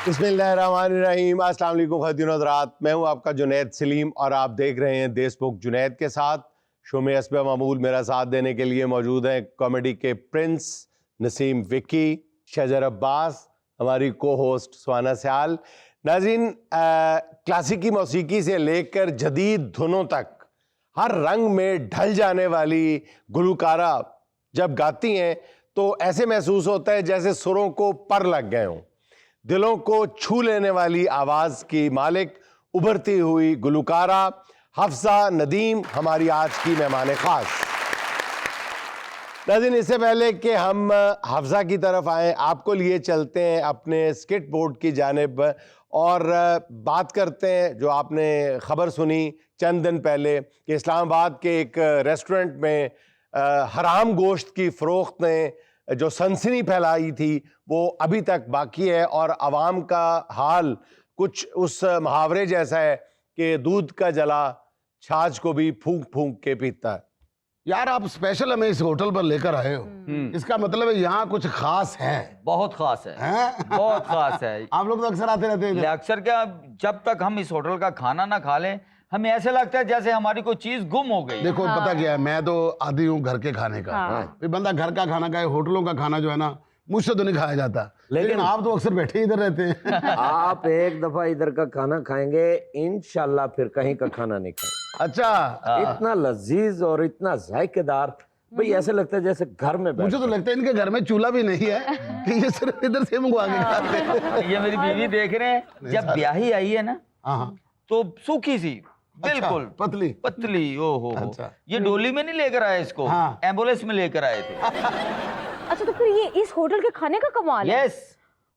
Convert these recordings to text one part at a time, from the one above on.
बिस्मिल्लाहिर्रहमानिर्रहीम। अस्सलाम वालेकुम ख़वातीन और हज़रात, मैं हूं आपका जुनैद सलीम और आप देख रहे हैं देशमुख जुनैद के साथ। शो में हस्ब मामूल मेरा साथ देने के लिए मौजूद हैं कॉमेडी के प्रिंस नसीम विक्की, शजर अब्बास, हमारी को होस्ट सुहाना सयाल। नाज़रीन, क्लासिकी मौसीकी से लेकर जदीद धुनों तक हर रंग में ढल जाने वाली गुलकारा जब गाती हैं तो ऐसे महसूस होता है जैसे सुरों को पर लग गए हों। दिलों को छू लेने वाली आवाज़ की मालिक उभरती हुई गुलकारा हफ्सा नदीम हमारी आज की मेहमान खास। नाज़रीन, इससे पहले कि हम हफ्सा की तरफ आएँ, आपको लिए चलते हैं अपने स्किट बोर्ड की जानिब और बात करते हैं जो आपने ख़बर सुनी चंद दिन पहले कि इस्लामाबाद के एक रेस्टोरेंट में हराम गोश्त की फ़रोख्त ने जो सनसनी फैलाई थी वो अभी तक बाकी है और आवाम का हाल कुछ उस मुहावरे जैसा है कि दूध का जला छाछ को भी फूंक फूंक के पीता है। यार, आप स्पेशल हमें इस होटल पर लेकर आए हो, इसका मतलब है यहाँ कुछ खास है। बहुत खास है, बहुत खास है। आप लोग तो अक्सर आते रहते हैं। अक्सर क्या, जब तक हम इस होटल का खाना ना खा लें हमें ऐसे लगता है जैसे हमारी कोई चीज गुम हो गई। देखो, पता क्या है, मैं तो आदी हूँ घर के खाने का। फिर बंदा घर का खाना खाए, होटलों का खाना जो है ना मुझसे तो नहीं खाया जाता। लेकिन आप तो अक्सर बैठे इधर रहते हैं। आप एक दफा इधर का खाना खाएंगे, इंशाल्लाह फिर कहीं का खाना नहीं खाएंगे। अच्छा, इतना लजीज और इतना जायकेदार, भाई ऐसे लगता है जैसे घर में। मुझे तो लगता है इनके घर में चूल्हा भी नहीं है कि ये सिर्फ इधर से मंगवा के खाते हैं। ये मेरी बीवी देख रहे हैं, जब ब्याही आई है ना तो सूखी सी बिल्कुल पतली पतली। ओहो, अच्छा। ये डोली में नहीं लेकर आए इसको, एम्बुलेंस में लेकर आए थे। अच्छा, तो फिर ये इस होटल के खाने का कमाल है। यस।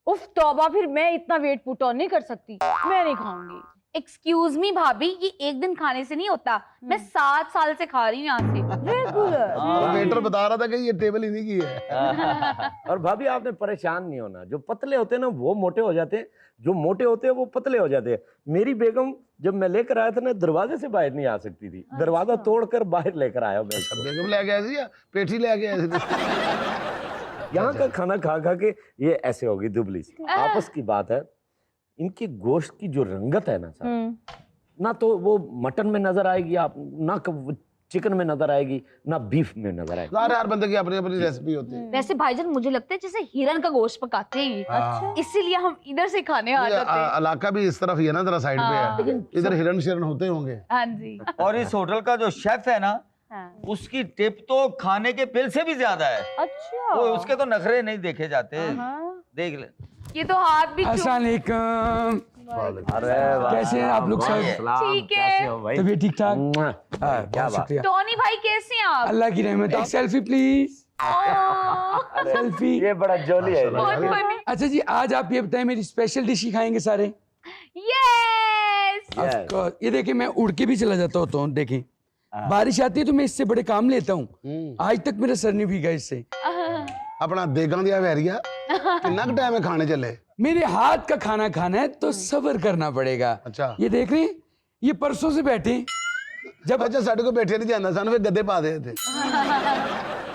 उफ तौबा, फिर मैं इतना वेट पुट ऑन नहीं कर सकती, मैं नहीं खाऊंगी। एक्सक्यूज मी भाभी, ये एक दिन खाने से नहीं होता। मैं 7 साल से खा रही हूँ यहाँ से रेगुलर। वेटर बता रहा था कि ये टेबल इन्हीं की है। और भाभी आपने परेशान नहीं होना, जो पतले होते हैं ना वो मोटे हो जाते हैं, जो मोटे होते हैं वो पतले हो जाते हैं। मेरी बेगम जब मैं लेकर आया था ना, दरवाजे से बाहर नहीं आ सकती थी, दरवाजा तोड़कर बाहर लेकर आया मैं। बेगम ले गया थी या पेठी ले गया थी? यहाँ का खाना खा खा के ये ऐसे होगी दुबली सी। आपस की बात है, इनकी गोश्त की जो रंगत है ना सर, ना तो वो मटन में नजर आएगी, आप ना चिकन में नजर आएगी, ना बीफ में नजर आएगी। हर बंदे की अपनी अपनी रेसिपी होती है। वैसे भाईजान मुझे लगता है जैसे हिरन का गोश्त पकाते हैं, अच्छा। इसीलिए हम इधर से खाने आ जाते हैं। इलाका भी इस तरफ ही है ना, जरा साइड पे है, इधर हिरन शिरन होते होंगे। हाँ जी। और इस होटल का जो शेफ है ना, उसकी टिप तो खाने के बिल से भी ज्यादा है। अच्छा, वो उसके तो नखरे नहीं देखे जाते। देख ले, ये तो हाथ भी अस्सलाम वालेकुम। अरे कैसे हैं आप लोग सब? ठीक है। तबीयत ठीक ठाक? क्या बहुत शुक्रिया, टोनी भाई कैसे हैं आप? अल्लाह की रहमत। एक सेल्फी प्लीज। सेल्फी। ये बड़ा जोली है। बहुत funny। अच्छा जी, आज आप ये बताएं, मेरी स्पेशल डिश ही खाएंगे सारे? यस। Yes. Of course। ये देखें, मैं उड़ के भी चला जाता होता हूँ। देखें, बारिश आती है तो मैं इससे बड़े काम लेता हूँ। आज तक मेरा सर नहीं भीगा इससे। अपना देगा दिया वैरिया कितना टाइम है खाने चले? मेरे हाथ का खाना खाना है तो सब्र करना पड़ेगा। अच्छा। ये देख रहे हैं, ये परसों से बैठे हैं। जब अच्छा साढ़े को बैठे नहीं जाना सन, वे गद्दे पा दे थे।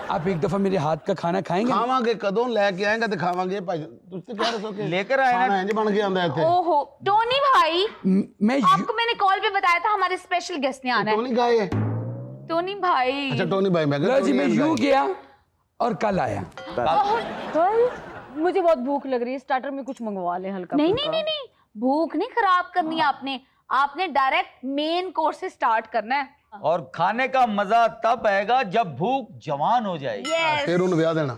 आप एक दफा मेरे हाथ का खाना खाएंगे? खावांगे, कदों लेके आएंगे तो खावांगे। तुझसे क्या रसो के लेकर आए ना। खाना इंज बन के आंदा है थे। ओहो टोनी भाई, मैं आपको मैंने कॉल पे बताया था हमारे स्पेशल गेस्ट ने आना है। टोनी गाए। टोनी भाई। अच्छा, टोनी भाई। मैं लो जी, मैं यूं गया और कल आया। कल मुझे बहुत भूख लग रही है, स्टार्टर में कुछ मंगवा ले हल्का। नहीं नहीं नहीं नहीं, भूख नहीं खराब करनी है आपने। आपने डायरेक्ट मेन कोर्स से स्टार्ट करना है। और खाने का मजा तब आएगा जब भूख जवान हो जाएगी। यस। फिर उन्हें ब्याह देना।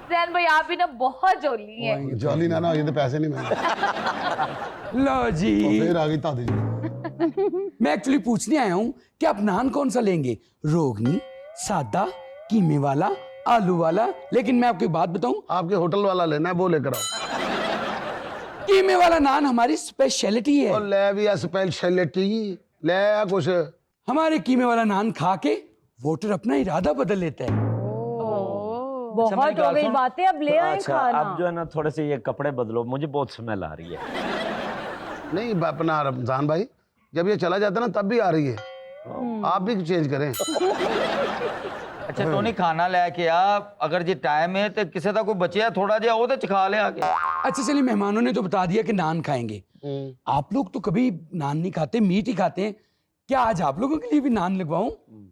जैन भाई आप भी ना बहुत जोली है। जॉली ना ये तो पैसे नहीं मिलते। लो जी, फिर आ गई तादी जी। मैं एक्चुअली पूछने आया हूँ कि आप नान कौन सा लेंगे, रोगनी, सादा, कीमे वाला, आलू वाला? लेकिन मैं आपको एक बात बताऊं, आपके होटल वाला लेना है वो लेकर आओ। कीमे वाला नान हमारी स्पेशलिटी है। और ले भी स्पेशलिटी ले कुछ। हमारे कीमे वाला नान खा के वोटर अपना इरादा बदल लेता है। बहुत हो गई बातें, अब ले आए अच्छा, खाना। अब जो है ना थोड़े से ये कपड़े बदलो, मुझे बहुत स्मेल आ रही है। नहीं अपना रमजान भाई, जब ये चला जाता है ना तब भी आ रही है, आप भी चेंज करें। अच्छा टोनी खाना लेके आ, अगर जी टाइम है तो किसी का कोई बचे थोड़ा जिहा वो तो चखा ले आके। अच्छा चलिए, मेहमानों ने तो बता दिया कि नान खाएंगे। आप लोग तो कभी नान नहीं खाते, मीट ही खाते हैं। क्या आज आप लोगों के लिए भी नान लगवाऊं?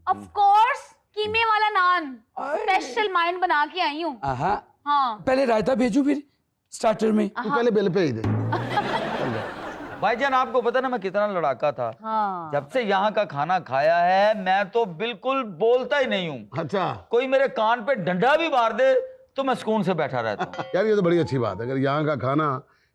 ऑफ कोर्स, कीमे वाला नान स्पेशल माइंड बना के आई हूँ। आहा, हाँ पहले रायता भेजूं फिर स्टार्टर में? तू पहले बिल भेज दे। भाईजान आपको पता ना मैं कितना लड़ाका था। हाँ जब से यहाँ का खाना खाया है मैं तो बिल्कुल बोलता ही नहीं हूँ। अच्छा कोई मेरे कान पे डंडा भी मार दे तो मैं सुकून से बैठा रहता हूँ। यार, ये तो बड़ी अच्छी बात है। अगर यहाँ का खाना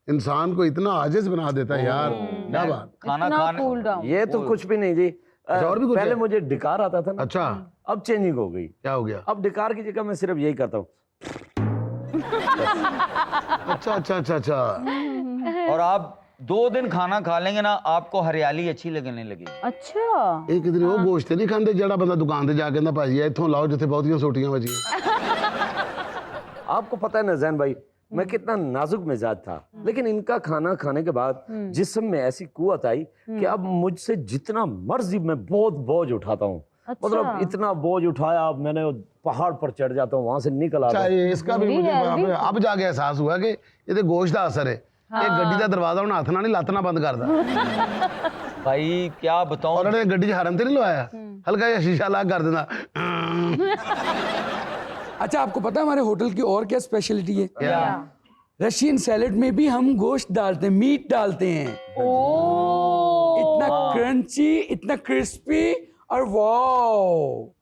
इंसान को इतना आजिज बना देता है यार, क्या बात। खाना इतना खाने कूल डाउन। ये तो कुछ भी नहीं जी। अच्छा, और भी कुछ पहले है? मुझे डिकार आता था ना, अच्छा, अब चेंजिंग हो गई। क्या हो गया? अब डिकार की जगह मैं सिर्फ यही करता हूँ। अच्छा अच्छा अच्छा अच्छा। और आप 2 दिन खाना खा लेंगे ना आपको हरियाली अच्छी लगने लगी। अच्छा ਇਹ ਕਿਤੇ ਉਹ ਗੋਸ਼ਤ ਨਹੀਂ ਖਾਂਦੇ ਜਿਹੜਾ ਬੰਦਾ ਦੁਕਾਨ ਤੇ ਜਾ ਕੇ ਕਹਿੰਦਾ ਭਾਜੀ ਇੱਥੋਂ ਲਾਓ ਜਿੱਥੇ ਬਹੁਤੀਆਂ ਸੋਟੀਆਂ ਵੱਜੀਆਂ। आपको पता है ना जैन भाई, मैं कितना नाजुक मिजाज था, लेकिन इनका खाना खाने के बाद जिस्म में ऐसी कुव्वत आई कि अब मुझसे जितना मर्जी मैं बहुत बोझ उठाता हूँ। अच्छा। मतलब इतना बोझ उठाया, अब मैंने वो पहाड़ पर चढ़ जाता हूँ, वहां से निकल आता अच्छा, हूँ। ये इसका भी मुझे अब जाके एहसास हुआ कि ये तो गोश्त ਦਾ ਅਸਰ ਹੈ। ਇਹ ਗੱਡੀ ਦਾ ਦਰਵਾਜ਼ਾ ਹੁਣ ਹੱਥ ਨਾਲ ਨਹੀਂ ਲੱਤ ਨਾਲ ਬੰਦ ਕਰਦਾ। भाई क्या बताऊं। ਔਰ ਇਹਨੇ ਗੱਡੀ 'ਚ ਹਰਨ ਤੇ ਨਹੀਂ ਲਵਾਇਆ, ਹਲਕਾ ਜਿਹਾ ਸ਼ੀਸ਼ਾ ਲਾ ਕਰ ਦਿੰਦਾ। अच्छा, आपको पता है हमारे होटल की और क्या स्पेशलिटी है? क्या? रशियन सैलेड में भी हम गोश्त डालते हैं, मीट डालते हैं। इतना क्रंची, इतना क्रिस्पी और वाओ।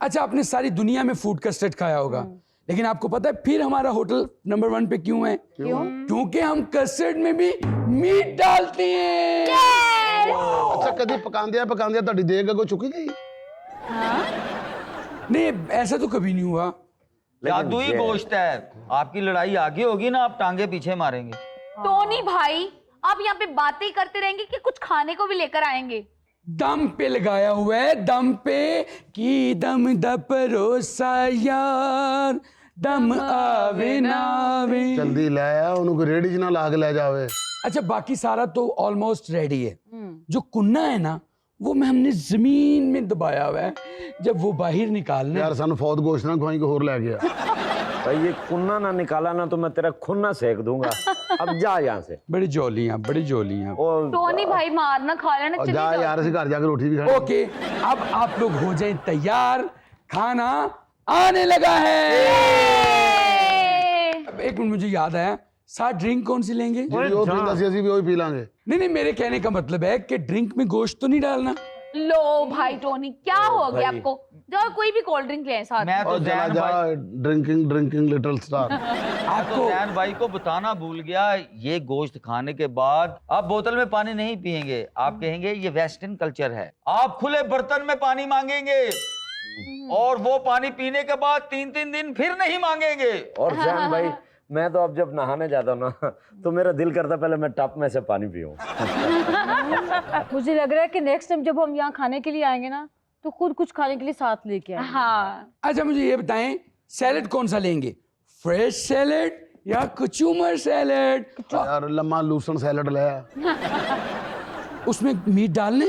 अच्छा, आपने सारी दुनिया में फूड कस्टर्ड खाया होगा, लेकिन आपको पता है फिर हमारा होटल नंबर 1 पे क्यों है? क्यों? क्योंकि हम कस्टर्ड में भी मीट डालते हैं। ਅੱਛਾ, ਕਦੀ ਪਕਾਉਂਦਿਆਂ ਤੁਹਾਡੀ ਦੇਗ ਅੱਗੋਂ ਚੁੱਕੀ ਗਈ? नहीं, ऐसा तो कभी नहीं हुआ। जादुई गोश्त है। आपकी लड़ाई आगे होगी ना आप टांगे पीछे मारेंगे। टोनी भाई, आप यहाँ पे बातें ही करते रहेंगे कि कुछ खाने को भी लेकर आएंगे? दम पे लगाया हुआ है, दम पे की दम द परोसा यार, दम आवे ना आवे। ਜਲਦੀ ਲੈ ਆ ਉਹਨੂੰ, ਕੋਈ ਰੇੜੀ 'ਚ ਨਾ ਲਾ ਕੇ ਲੈ ਜਾਵੇ। अच्छा, बाकी सारा तो ऑलमोस्ट रेडी है। जो कुन्ना है ना, वो में हमने जमीन में दबाया हुआ है। जब वो बाहर निकालना ਯਾਰ ਸਾਨੂੰ ਫੌਤ ਗੋਸ਼ਤ ਨਾ ਖਵਾਈ, ਕੋਈ ਹੋਰ ਲੈ ਗਿਆ। भाई ये कुन्ना ना निकाला ना तो मैं तेरा खुन्ना सेक दूंगा। अब जा यहाँ से। बड़ी जोली हैं, बड़ी जोली हैं। और टोनी भाई मारना खा लेना, और चली जा जाओ। यार, ਅਸੀਂ ਘਰ ਜਾ ਕੇ ਰੋਟੀ ਵੀ ਖਾਣੀ। ओके, अब आप लोग हो जाएं तैयार, खाना आने लगा है। अब एक मिनट, मुझे याद आया, साथ ड्रिंक कौन सी लेंगे? ਜਿਹੜੀ ਉਹ ਪੀਂਦਾ ਸੀ ਅਸੀਂ ਵੀ ਉਹੀ ਪੀ ਲਾਂਗੇ। नहीं नहीं, मेरे कहने का मतलब है कि ड्रिंक में गोश्त तो नहीं डालना। लो भाई टोनी, क्या हो गया आपको? जाओ कोई भी कोल्ड ड्रिंक ले साथ। मैं तो और चला जैन जा, भाई ड्रिंकिंग लिटिल स्टार। तो जैन भाई को बताना भूल गया, ये गोश्त खाने के बाद आप बोतल में पानी नहीं पिएंगे। आप कहेंगे ये वेस्टर्न कल्चर है। आप खुले बर्तन में पानी मांगेंगे और वो पानी पीने के बाद 3-3 दिन फिर नहीं मांगेंगे। और जैन भाई, मैं तो अब जब नहाने जाता हूँ ना तो मेरा दिल करता पहले मैं टप में से पानी पीऊं। मुझे लग रहा है कि नेक्स्ट टाइम जब हम यहाँ खाने के लिए आएंगे ना, तो खुद कुछ खाने के लिए साथ लेके आएंगे। हाँ अच्छा, मुझे ये बताएं, सैलेड कौन सा लेंगे? फ्रेश सैलेड या कचूमर सैलेड? यार लम्मा लूसन सैलड ले आ। उसमें मीट डालने?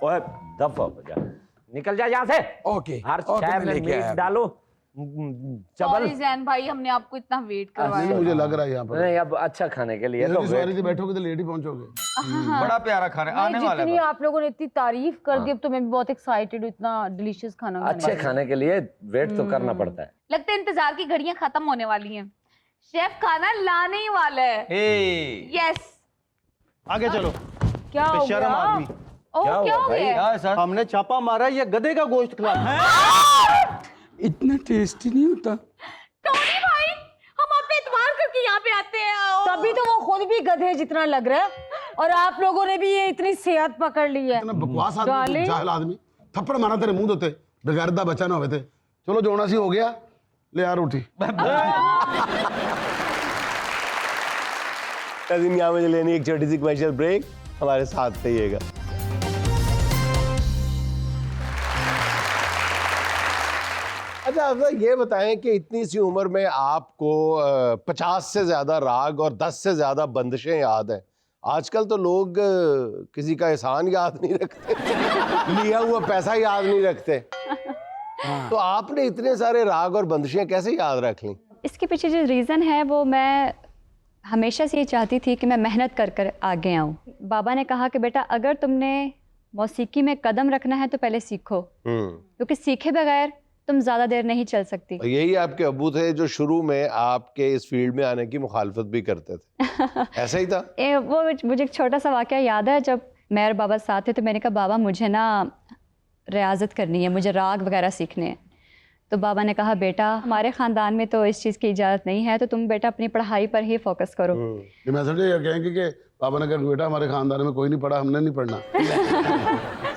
ओए दफा हो जा, निकल जा यहाँ से। ओके, हर ओके, चाय मैं में लेके आया। मीट डालो। चबल। सॉरी जैन भाई, हमने आपको इतना वेट करवाया। नहीं, मुझे लग रहा है यहाँ पर नहीं, अब अच्छा खाने के लिए तो इतनी सवारी से बैठोगे तो लेट ही पहुंचोगे। बड़ा प्यारा खाना आने नहीं, वाला जितनी है। आप लोगों ने इतनी तारीफ कर दी, अब तो मैं भी बहुत एक्साइटेड हूँ इतना डिलीशियस खाना खाने अच्छे के लिए। खाने के लिए वेट तो करना पड़ता है। लगता है इंतजार की घड़ियां खत्म होने वाली हैं। शेफ खाना लाने ही वाला है। हे, यस। आगे चलो। क्या हो बेशरम गया? आदमी, ओह, क्या क्या हुआ हो भाई? गया? क्या है सर? हमने छापा मारा, ये गधे का गोश्त खिला। इतना टेस्टी नहीं होता। टोनी भाई, हम आप पे एतबार करके यहाँ पे आते हैं। तभी तो वो खुद भी गधे जितना लग रहा है, और आप लोगों ने भी ये इतनी सेहत पकड़ ली है। इतना बकवास आदमी, Darling। जाहिल आदमी, थप्पड़ मारा तेरे मुंह ਦੇ ਉੱਤੇ, ਬਗੈਰ ਦਾ ਬੱਚਾ ਨਾ ਹੋਵੇ ਤੇ। ਚਲੋ ਜੋ ਹੋਣਾ ਸੀ ਹੋ ਗਿਆ, ਲੈ ਆ ਰੋਟੀ। नाज़रीन, यहाँ मुझे लेनी एक छोटी सी कमर्शियल ब्रेक, हमारे साथ रहिएगा। अच्छा, आप ये बताएं कि इतनी सी उम्र में आपको 50 से ज़्यादा राग और 10 से ज़्यादा बंदिशें याद हैं। आजकल तो लोग किसी का एहसान याद नहीं रखते, लिया हुआ पैसा याद नहीं रखते। तो आपने इतने सारे राग और बंदिशें कैसे याद रख ली? इसके पीछे जो रीज़न है वो मैं हमेशा से ये चाहती थी कि मैं मेहनत कर कर आगे आऊँ। बाबा ने कहा कि बेटा अगर तुमने मौसीकी में कदम रखना है तो पहले सीखो, क्योंकि सीखे बगैर तुम ज़्यादा देर नहीं चल सकती। और यही आपके अब्बू थे जो शुरू में आपके इस फील्ड में आने की मुखालफत भी करते थे, ऐसा ही था? वो मुझे एक छोटा सा वाक़या याद है, जब मैं और बाबा साथ थे तो मैंने कहा बाबा मुझे ना रियाज़त करनी है, मुझे राग वगैरह सीखने हैं। तो बाबा ने कहा बेटा हमारे ख़ानदान में तो इस चीज़ की इजाज़त नहीं है, तो तुम बेटा अपनी पढ़ाई पर ही फोकस करो। ये मैं समझे ये कहेंगे कि पापा ने कहा बेटा हमारे खानदान में कोई नहीं पढ़ा, हमने नहीं पढ़ना।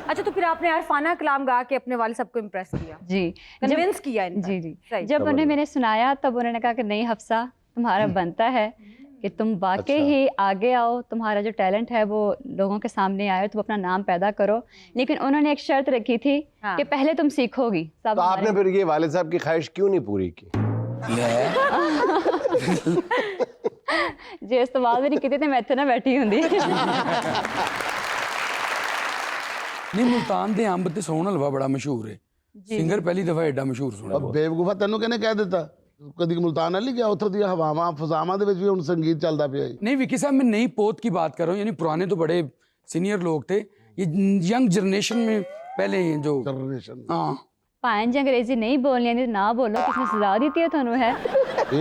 अच्छा, तो फिर आपने अरफाना कलाम गा के अपने वालिद साहब को इम्प्रेस किया, जी, कन्विंस किया इनको। जी जी। सही। जब उन्हें मैंने सुनाया तब उन्होंने कहा कि नहीं हफ्सा, तुम्हारा बनता है कि तुम वाकई ही आगे आओ, तुम्हारा जो टैलेंट है वो लोगों के सामने आए, तुम अपना नाम पैदा करो। लेकिन उन्होंने एक शर्त रखी थी कि पहले तुम सीखोगी। तो आपने फिर ये वालिद साहब की ख्वाहिश क्यों नहीं पूरी की? जे इस्तेमाल भी नहीं की थी मैं इतने ना बैठी होंगी। नहीं, मुल्तान दे अंब ते सोन हलवा बड़ा मशहूर है। सिंगर पहली दफा एडा मशहूर सुना। अब बेवकूफा तेनों कहने कह देता कभी मुल्तान वाली गया उधर दी हवावां फजामा दे विच भी हुण संगीत चलदा पिया। नहीं विकी साहब, मैं नई पोत की बात कर रहा हूँ, यानी पुराने तो बड़े सीनियर लोग थे, ये यंग जनरेशन में पहले जो जनरेशन। हाँ भाएं जी अंग्रेजी नहीं बोलनी आंदी ना बोलो, किसने सजा दी है थानू है?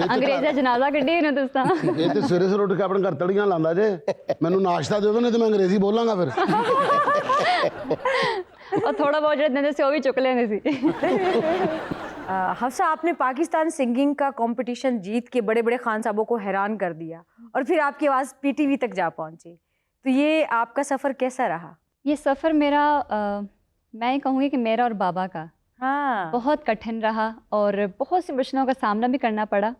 अंग्रेजी दा जनाजा कड्ढी ने तुस तां। ये ते सवेरे सवेरे उठ के अपने घर तड़ियां लांदा जे, मैनू नाश्ता दे दो नहीं तो मैं अंग्रेजी बोलांगा फिर। और थोड़ा बहुत जो दिंदे सी वो भी चुक लेंदे सी। हफ्सा, आपने पाकिस्तान सिंगिंग का कंपटीशन जीत के बड़े बड़े खान साहबों को हैरान कर दिया और फिर आपकी आवाज़ पीटीवी तक जा पहुंची, तो ये आपका सफ़र कैसा रहा? ये सफ़र मेरा मैं ये कहूँगी कि मेरा और बाबा का हाँ, बहुत कठिन रहा और बहुत सी मुश्किलों का सामना भी करना पड़ा।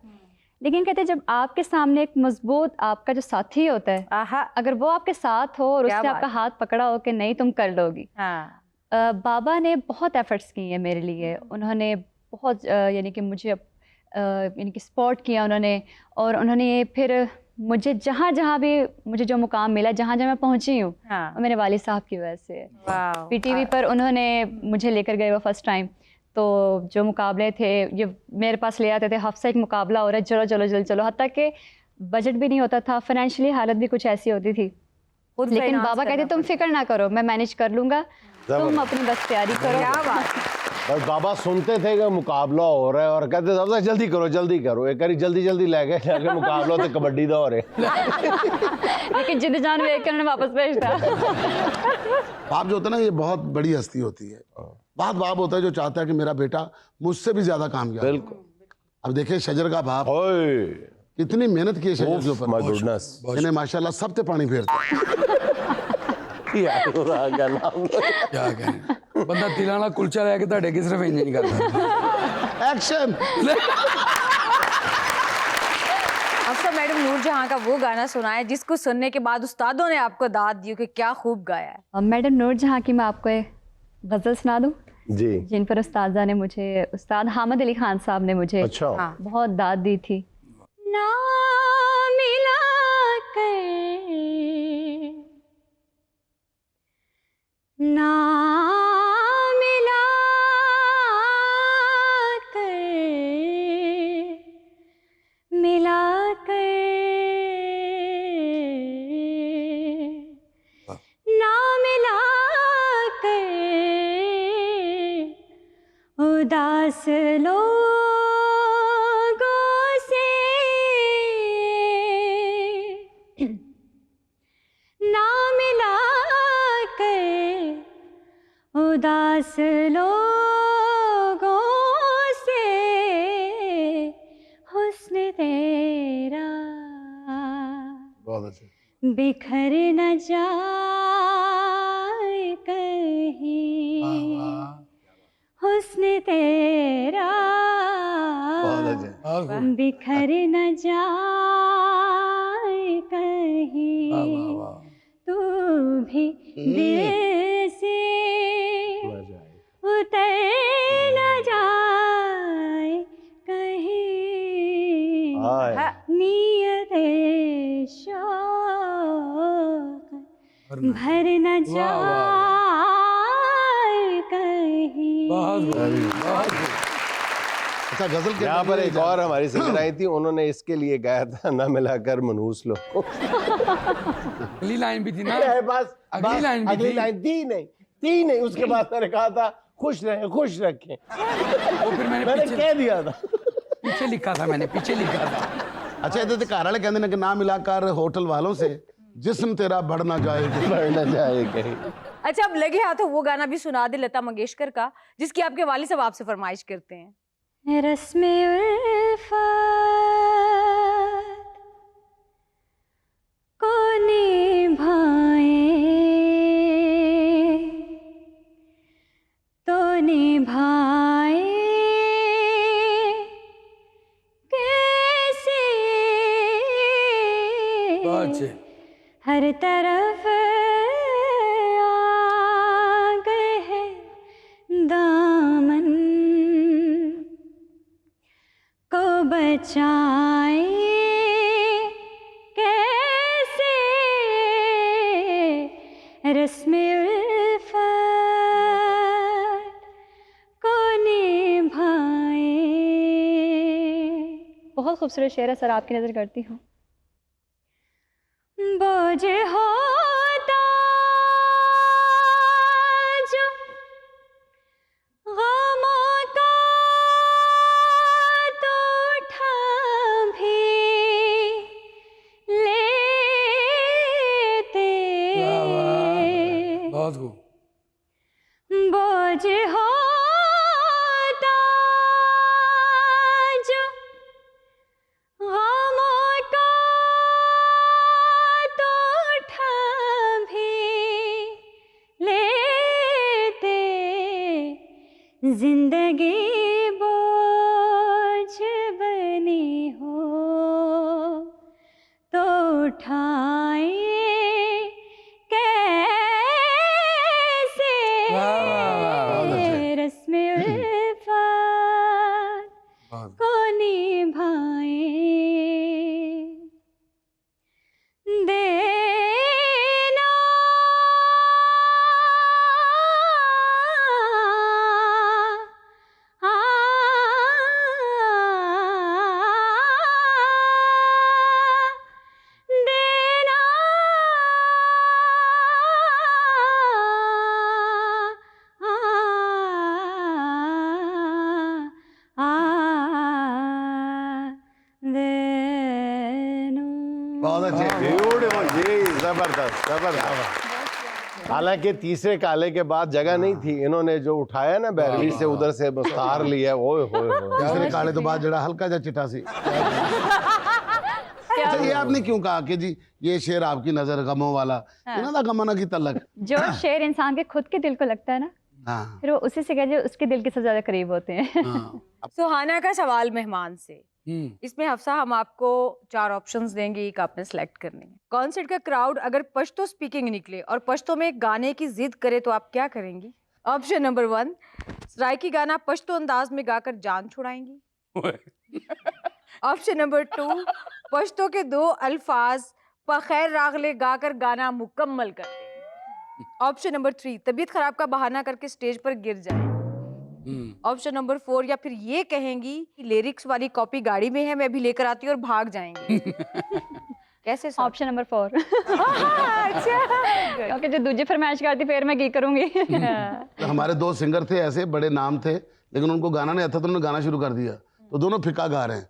लेकिन कहते हैं जब आपके सामने एक मजबूत आपका जो साथी होता है, आहा, अगर वो आपके साथ हो और क्या उसने बात आपका हाथ पकड़ा हो कि नहीं तुम कर लोगी। हाँ, बाबा ने बहुत एफर्ट्स किए हैं मेरे लिए, उन्होंने बहुत यानी कि मुझे यानी कि सपोर्ट किया उन्होंने, और उन्होंने फिर मुझे जहाँ जहाँ भी मुझे जो मुकाम मिला, जहाँ जहाँ मैं पहुँची हूँ, हाँ, वो मेरे वालिद साहब की वजह से है। वाह, पीटीवी पर उन्होंने मुझे लेकर गए वो फर्स्ट टाइम, तो जो मुकाबले थे ये मेरे पास ले आते थे, हफ्सा एक मुकाबला हो रहा है, चलो चलो जल्दी चलो, हत्ता कि बजट भी नहीं होता था, फाइनेंशियली हालत भी कुछ ऐसी होती थी। खुद लेकिन finance बाबा कहते करना तुम फिक्र ना करो, मैं मैनेज कर लूँगा, तुम अपनी बस तैयारी करो। क्या बात। बस बाबा सुनते थे कि मुकाबला हो रहा है और कहते थे जल्दी करो जल्दी करो, एक बारी जल्दी जल्दी ले गए जाके मुकाबला तो कबड्डी दा हो रहे। लेकिन जिंद जान वेख के उन्होंने वापस भेजता। बाप जो होता है ना, ये बहुत बड़ी हस्ती होती है। बाप होता है जो चाहता है कि मेरा बेटा मुझसे भी ज्यादा कामयाब हो। बिल्कुल। अब देखिए शजर का बाप ओए, कितनी मेहनत की है शजर के ऊपर, माय गुडनेस। इन्हें माशाल्लाह सब ते पानी फेरता। क्या करें, बंदा तिलाना कुलचा लेके ਤੁਹਾਡੇ ਕੀ ਸਿਰਫ ਇੰਜ ਨਹੀਂ करता। एक्शन। हफ्सा मैडम नूरजहां का वो गाना सुनाया जिसको सुनने के बाद उस्तादों ने आपको दाद दी कि क्या खूब गाया है। और मैडम नूरजहां की मैं आपको एक गज़ल सुना दूँ जी। जिन पर उस्तादा ने मुझे, उस्ताद हामिद अली खान साहब ने मुझे अच्छा। बहुत दाद दी थी। ना मिला ना मिला मिला ना मिला उदास लोगों से ना मिला उदास लोगों से हुस्न तेरा बहुत अच्छे। बिखर न जाए कहीं, हुस्न तेरा बहुत अच्छे। बिखर न जाए कहीं, तू भी दिल से उतर न जाए कहीं, नियत शौक भर न जाए कहीं, अच्छा गजल के यहाँ पर अंदर एक और हमारी सिंगर आई थी, उन्होंने इसके लिए गाया था ना मिलाकर मनहूस लो। अगली लाइन भी थी ना, बस अगली लाइन भी अगली थी। लाइन थी नहीं, उसके बाद मैंने कहा था खुश रहें, खुश रखें। वो फिर मैंने मैंने पीछे कह दिया था। पीछे लिखा था, मैंने पीछे लिखा था। अच्छा ये तो घर वाले कहते हैं कि ना मिलाकर होटल वालों से जिस्म तेरा बढ़ ना जाए। बढ़ना चाहिए कहीं। अच्छा, अब लगे हाथों वो गाना भी सुना दे लता मंगेशकर का, जिसकी आपके वालिद साहब आपसे फरमाइश करते हैं। रस्मे उल्फत को निभाए तो निभाए कैसे, बहुत अच्छे। हर तरफ आग है दामन को बचाए कैसे, रस्मे उल्फत को निभाए। बहुत खूबसूरत शेर है सर, आपकी नजर करती हूँ। बोझ होता जो गमों का तो उठा भी लेते, वाह, वाह, बहुत खूब। बोझ होता जो गमों का तो उठा भी लेते, जिंदगी बोझ बनी हो तो उठाए कैसे, वाह, वाह, वाह, रस्मे उल्फत को निभाए। देना देना बहुत अच्छे। ब्यूटीफुल जी, जबरदस्त जबरदस्त। हालांकि तीसरे काले के बाद जगह नहीं थी, इन्होंने जो उठाया ना बैरवी से, उधर से मुस्तार लिया। ओए होए होए। तीसरे काले तो बाद जड़ा हल्का जा चिट्टा सी। अच्छा ये आपने क्यों कहा कि जी ये शेर आपकी नजर गमों वाला, इन्हों दा गमना की तलक। जो शेर इंसान के खुद के दिल को लगता है ना, हाँ फिर वो उसी से कह जो उसके दिल के सबसे ज्यादा करीब होते हैं। हाँ। सुहाना का सवाल मेहमान से, इसमें हफ्सा हम आपको 4 ऑप्शंस देंगे, एक आपने सेलेक्ट करनी है। कॉन्सर्ट का क्राउड अगर पश्तो स्पीकिंग निकले और पश्तो में गाने की जिद करे तो आप क्या करेंगी? ऑप्शन नंबर 1, सराइकी गाना पश्तो अंदाज में गाकर जान छुड़ाएंगी। ऑप्शन नंबर 2, पश्तो के 2 अल्फाज पखैर रागले गाकर गाना मुकम्मल कर देंगी। ऑप्शन नंबर 3, तबीयत खराब का बहाना करके स्टेज पर गिर जाए। ऑप्शन नंबर 4, या फिर ये कहेंगी कि लिरिक्स वाली कॉपी गाड़ी में है, मैं भी लेकर आती हूँ और भाग जाएंगी। कैसे? Option number 4। अच्छा, क्योंकि जो दूसरी फरमाइश करती फिर मैं की करूंगी। तो हमारे 2 सिंगर थे ऐसे, बड़े नाम थे, लेकिन उनको गाना नहीं आता तो उन्होंने गाना शुरू कर दिया, तो दोनों फिक्का गा रहे हैं।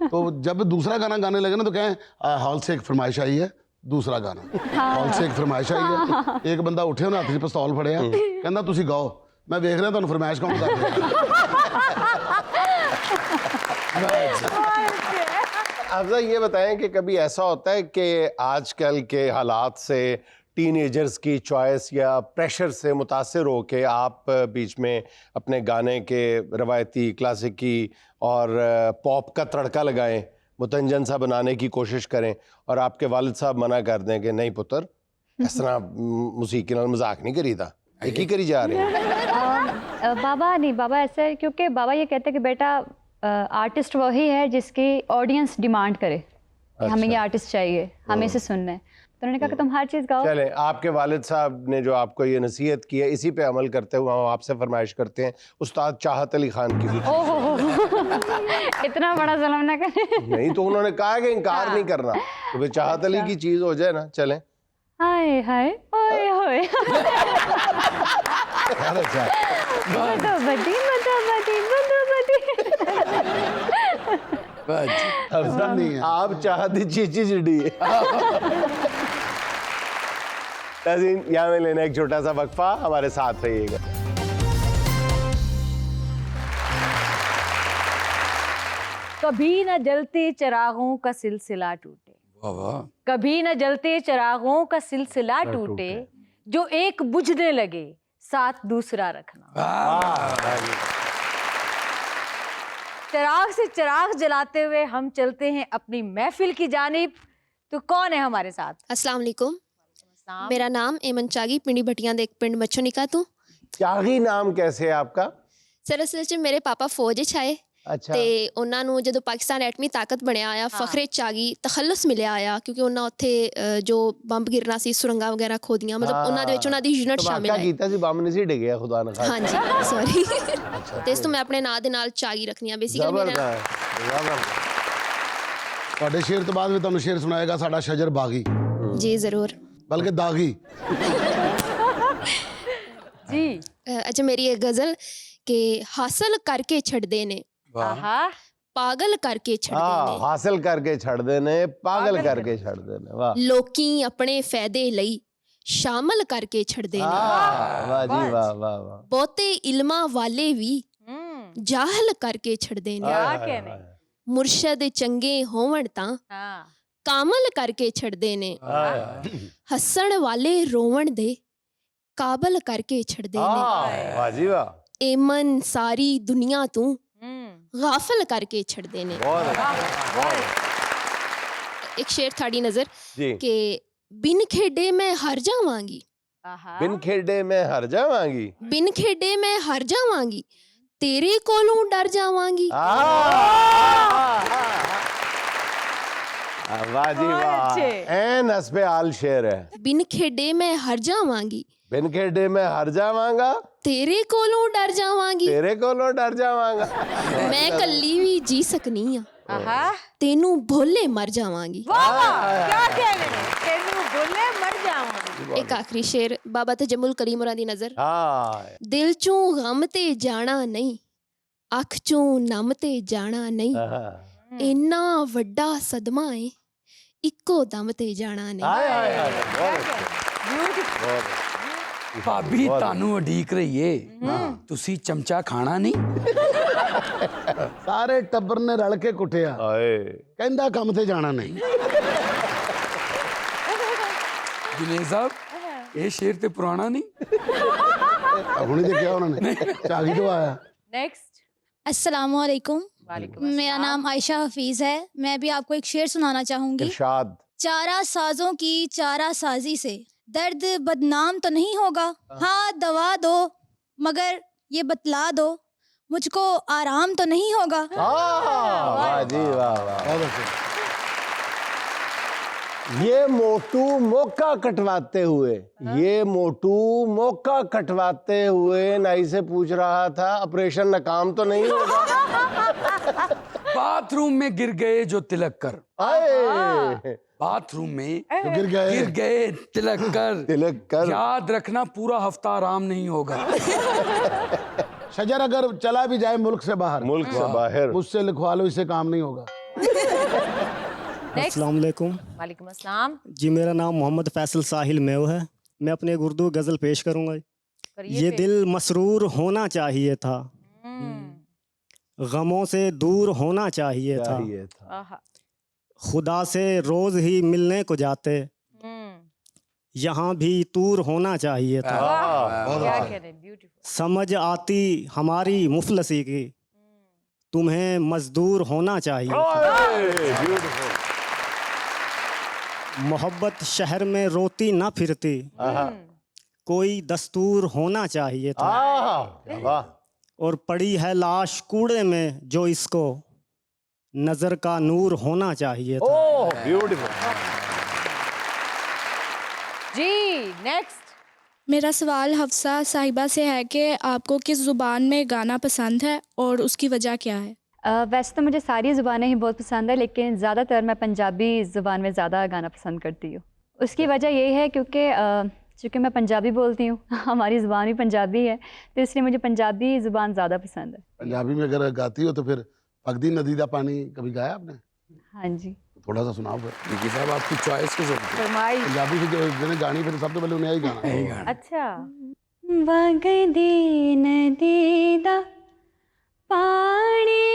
तो जब दूसरा गाना गाने लगे ना तो कहें हॉल से एक फरमाइश आई है, दूसरा गाना हॉल से एक फरमाइश आई है। एक बंदा उठे ना, हाथ च पिस्तौल फड़िया, कहना तुसी गाओ, मैं देख रहा तुहानू फरमाइश कौन कर रहा। अफजा ये बताएं कि कभी ऐसा होता है कि आजकल के हालात से टीनेजर्स की चॉइस या प्रेशर से मुतासिर हो के आप बीच में अपने गाने के रवायती क्लासिकी और पॉप का तड़का लगाएं, मुतंजन सा बनाने की कोशिश करें और आपके वालिद साहब मना कर दें कि नहीं पुत्र इस तरह मौसीकी नाल मजाक नहीं करीदा, एक ही करी जा रहे हैं। बाबा नहीं, बाबा ऐसा है क्योंकि बाबा ये कहते हैं कि बेटा आर्टिस्ट वही है जिसकी ऑडियंस डिमांड करे कि हमें ये आर्टिस्ट चाहिए, हमें इसे सुनना है। तो उन्होंने कहा कि तुम हर चीज़ गाओ। चलें, आपके वालिद साहब ने जो आपको ये नसीहत की है, इसी पे अमल करते हुए हम आपसे फरमाइश करते हैं उस्ताद चाहत अली खान की भी। ओहो इतना बड़ा जुल्म ना करें। नहीं तो उन्होंने कहा कि इनकार नहीं करना, तो फिर चाहत अली की चीज हो जाए ना। चलें। हाय हाय ओए होए अच्छा, बदोबदी बदोबदी बदोबदी। अब नहीं है। आप चाहती चीची चिड़ी है। नाज़रीन, यहाँ में लेना एक छोटा सा वक्फा, हमारे साथ रहिएगा। कभी न जलते चिरागों का सिलसिला टूटे, वाह वाह। कभी न जलते चिरागों का सिलसिला टूटे, जो एक बुझने लगे साथ दूसरा रखना। चिराग से चिराग जलाते हुए हम चलते हैं अपनी महफिल की जानिब। तो कौन है हमारे साथ? अस्सलाम वालेकुम। मेरा नाम एमन चागी, पिंडी भटियां दे एक पिंड मच्छोनिका तो। चागी नाम कैसे है आपका? सर असल च मेरे पापा फौज च आए अच्छा। ਤੇ ਉਹਨਾਂ ਨੂੰ ਜਦੋਂ ਪਾਕਿਸਤਾਨ ਐਟਮੀ ਤਾਕਤ ਬਣਿਆ ਆ ਫਖਰੇ ਚਾਗੀ ਤਖੱਲੁਸ ਮਿਲਿਆ ਆ ਕਿਉਂਕਿ ਉਹਨਾਂ ਉੱਥੇ ਜੋ ਬੰਬ ਗਿਰਨਾ ਸੀ ਸੁਰੰਗਾਂ ਵਗੈਰਾ ਖੋਦੀਆਂ ਮਤਲਬ ਉਹਨਾਂ ਦੇ ਵਿੱਚ ਉਹਨਾਂ ਦੀ ਯੂਨਿਟ ਸ਼ਾਮਿਲ ਹੈ। ਕੀਤਾ ਸੀ ਬੰਬ ਨਹੀਂ ਸੀ ਡਿੱਗਿਆ ਖੁਦਾ ਨਾ ਖਾਸਤਾ। ਹਾਂਜੀ ਸੌਰੀ ਤੇ ਇਸ ਤੋਂ ਮੈਂ ਆਪਣੇ ਨਾਂ ਦੇ ਨਾਲ ਚਾਗੀ ਰੱਖਨੀ ਆ ਬੇਸਿਕਲੀ ਮੇਰਾ। ਤੁਹਾਡੇ ਸ਼ੇਰ ਤੋਂ ਬਾਅਦ ਵੀ ਤੁਹਾਨੂੰ ਸ਼ੇਰ ਸੁਣਾਏਗਾ ਸਾਡਾ ਸ਼ਜਰ ਬਾਗੀ, ਜੀ ਜ਼ਰੂਰ। ਬਲਕਿ ਦਾਗੀ। जी अच्छा मेरी एक गजल के हासिल करके छड़दे ने आहा पागल करके छड़दे ने हासिल करके छड़ देने पागल करके छड़ देने। वाह लोकी अपने फायदे लई शामिल करके छड़दे ने वाह जी वाह वाह वाह। बहुते इल्मा वाले भी जाहल करके छड़दे ने क्या कहने। मुर्शद चंगे होवन तां हाँ कामल करके छड़दे ने हस्सण वाले रोवण दे काबल करके छड़दे ने वाह जी वाह। एमन सारी दुनिया तू गाफिल करके छड़दे ने। एक शेर थाड़ी नजर जी। के बिन खेडे मैं हार जावांगी, आहा बिन खेडे में हर जावांगी, बिन खेडे मैं हार जावांगी, तेरे कोलों डर जावांगी। वाह जी वाह। ऐन हस्बे आल शेर है। बिन खेडे मैं हार जावांगी, बिन खेडे में हर जावांगा, तेरे कोलों डर जावांगी, तेरे कोलों डर जावांगा। मैं कल्ली भी जी सकनी आ, आहा तेनू भोले मर जावांगी। वाह वाह क्या कहने। तेनू बोले मर जाऊंगी। एक आखिरी शेर बाबा तजम्मुल करीम होरां दी नजर। हाँ दिल चों गम ते जाना नहीं, अख चों नम ते जाना नहीं, इन्ना वड्डा सदमा है इक्को दम ते जाना नहीं। हाय हाय हाय बहुत अच्छे। ਭਾਬੀ ਤੁਹਾਨੂੰ ਉਡੀਕ ਰਹੀ ਏ, ਤੁਸੀਂ ਚਮਚਾ ਖਾਣਾ ਨਹੀਂ? ਸਾਰੇ ਟੱਬਰ ਨੇ ਰਲ ਕੇ ਕੁੱਟਿਆ, आए ਕਹਿੰਦਾ ਕੰਮ ਤੇ ਜਾਣਾ ਨਹੀਂ। जुनेद साहब ये शेर ते पुराना नहीं? ਹੁਣੇ ਦੇਖਿਆ ਉਹਨਾਂ ਨੇ, ਚਾਗੀ ਤੋਂ आया। नेक्स्ट। अस्सलामुअलैकुम। वालेकुम मेरा नाम आयशा हफीज है। मैं भी आपको एक शेर सुनाना चाहूंगी। इरशाद। चारा साजों की चारा साजी से दर्द बदनाम तो नहीं होगा, हाँ दवा दो मगर ये बतला दो मुझको आराम तो नहीं होगा। वाह जी वाह वाह। ये मोटू मौका कटवाते हुए, ये मोटू मौका कटवाते हुए नाई से पूछ रहा था ऑपरेशन नाकाम तो नहीं होगा। बाथरूम में गिर गए जो तिलक कर, आए बाथरूम में गिर गए तिलक कर, तिलक कर। याद रखना पूरा हफ्ता आराम नहीं होगा। शजर अगर चला भी जाए मुल्क से बाहर, मुल्क से बाहर, मुझसे लिखवा लो, इससे काम नहीं होगा। अस्सलाम वालेकुम। वालेकुम अस्सलाम। जी मेरा नाम मोहम्मद फैसल साहिल मेव है। मैं अपने एक उर्दू गज़ल पेश करूँगा। ये दिल मसरूर होना चाहिए था, गमों से दूर होना चाहिए था, आहा खुदा से रोज़ ही मिलने को जाते, यहाँ भी तूर होना चाहिए था। क्या कहने। ब्यूटीफुल। समझ आती हमारी मुफलसी की, तुम्हें मजदूर होना चाहिए था। मोहब्बत शहर में रोती ना फिरती, कोई दस्तूर होना चाहिए था। वाह। और पड़ी है लाश कूड़े में जो इसको नजर का नूर होना चाहिए था। ब्यूटीफुल। नेक्स्ट। मेरा सवाल हफ्सा साहिबा से है कि आपको किस ज़ुबान में गाना पसंद है और उसकी वजह क्या है? वैसे तो मुझे सारी ज़ुबानें ही बहुत पसंद है, लेकिन ज़्यादातर मैं पंजाबी ज़ुबान में ज़्यादा गाना पसंद करती हूँ। उसकी वजह यही है क्योंकि चूँकि मैं पंजाबी बोलती हूँ, हमारी ज़ुबान भी पंजाबी है, तो इसलिए मुझे पंजाबी ज़ुबान ज़्यादा पसंद है। पंजाबी में अगर गाती हो तो फिर पगदी नदी दा पानी कभी गाया आपने? हाँ जी। थोड़ा सा सुनाओ फिर। विकी साहब आपकी चॉइस किस होती है? फरमाइश। पंजाबी से जो जिन्हें गानी फिर सब तो पहले उन्हें यही गाना। यही गाना। अच्छा। वगदी नदी दा पानी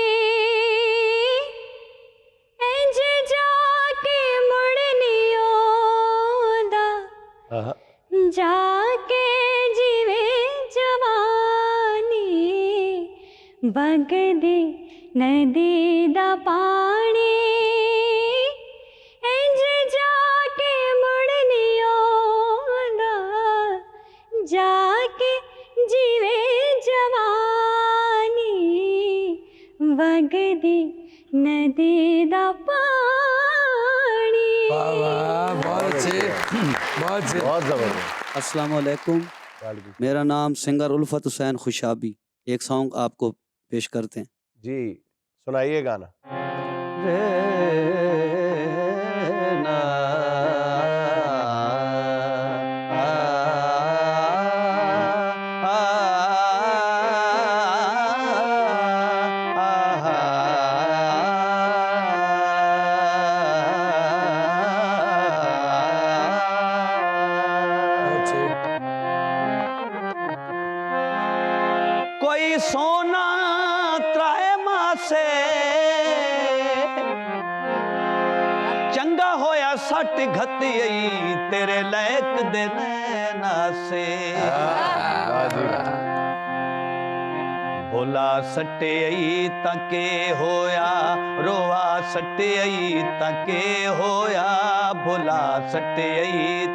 इंज जाके मुड़नी ओंदा, जाके जीवे जवानी, वगदी नदी दा पानी इंज जाके मुड़नी ओंदा, जाके जीवे जवानी, वगदी नदी दा पानी। वाह वाह, बहुत अच्छे, बहुत अच्छे। बहुत जबरदस्त। अस्सलाम वालेकुम, मेरा नाम सिंगर उल्फत हुसैन खुशाबी। एक सॉन्ग आपको पेश करते हैं। जी सुनाइए गाना। कोई सोना त्राए मासे चंगा होया सट घती तेरे लैक दे नैना से भोला सटे तके होया रोआ सटे तके होया भोला सटे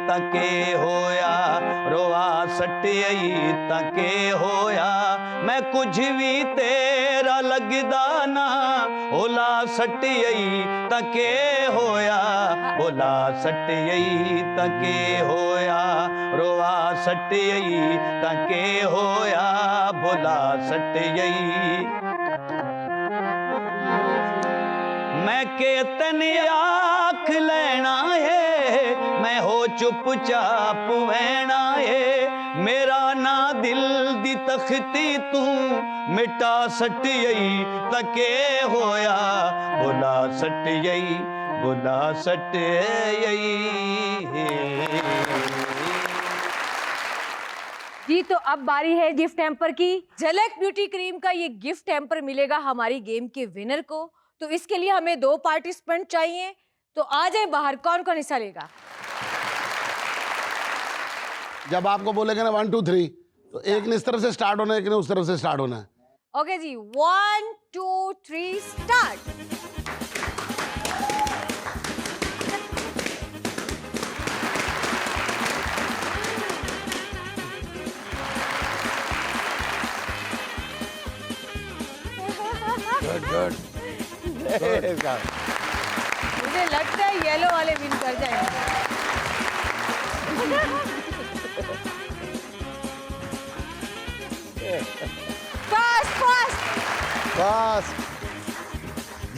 तके होया रोआ सटे तके होया मैं कुछ भी तेरा लगदा ना भोला सटे तके होया भोला सटे तके होया रोआ सटे तके होया भोला सटे मैं के तने आख लेना है मैं हो चुपचाप वहना है मेरा ना दिल दी तख्ती तू मिटा सटियई तके होया भुला सटियई भुला सटियई। जी तो अब बारी है गिफ्ट हैम्पर की। झलक ब्यूटी क्रीम का ये गिफ्ट हैम्पर मिलेगा हमारी गेम के विनर को। तो इसके लिए हमें 2 पार्टिसिपेंट चाहिए, तो आ जाए बाहर। कौन कौन हिस्सा लेगा? जब आपको बोलेंगे ना 1 2 3 तो एक ने इस तरफ से स्टार्ट होना है, एक ने उस तरफ से स्टार्ट होना है। ओके जी, 1 2 3 स्टार्ट। Good good. मुझे लगता है येलो वाले विन कर जाएंगे। फास्ट फास्ट फास्ट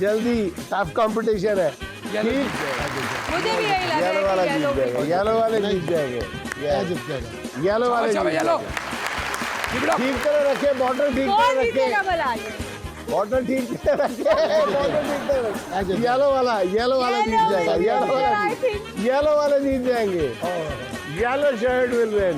जल्दी, टफ कंपटीशन है। मुझे भी यही लग येलो वाला रहा है जीत जाएगा, येलो वाले जीत जाएंगे, जीत जाएगा। येलो वाले जीत येलो जाएंगे। ठीक तरह रखे बॉटल, ठीक कौन तरह जीतेगा रखे भला? बॉटल, ठीक तरह रखे बॉटल, ठीक तरह रखे। येलो वाला जीत जाएगा, येलो वाले जीत जाएंगे। Yellow shirt will win.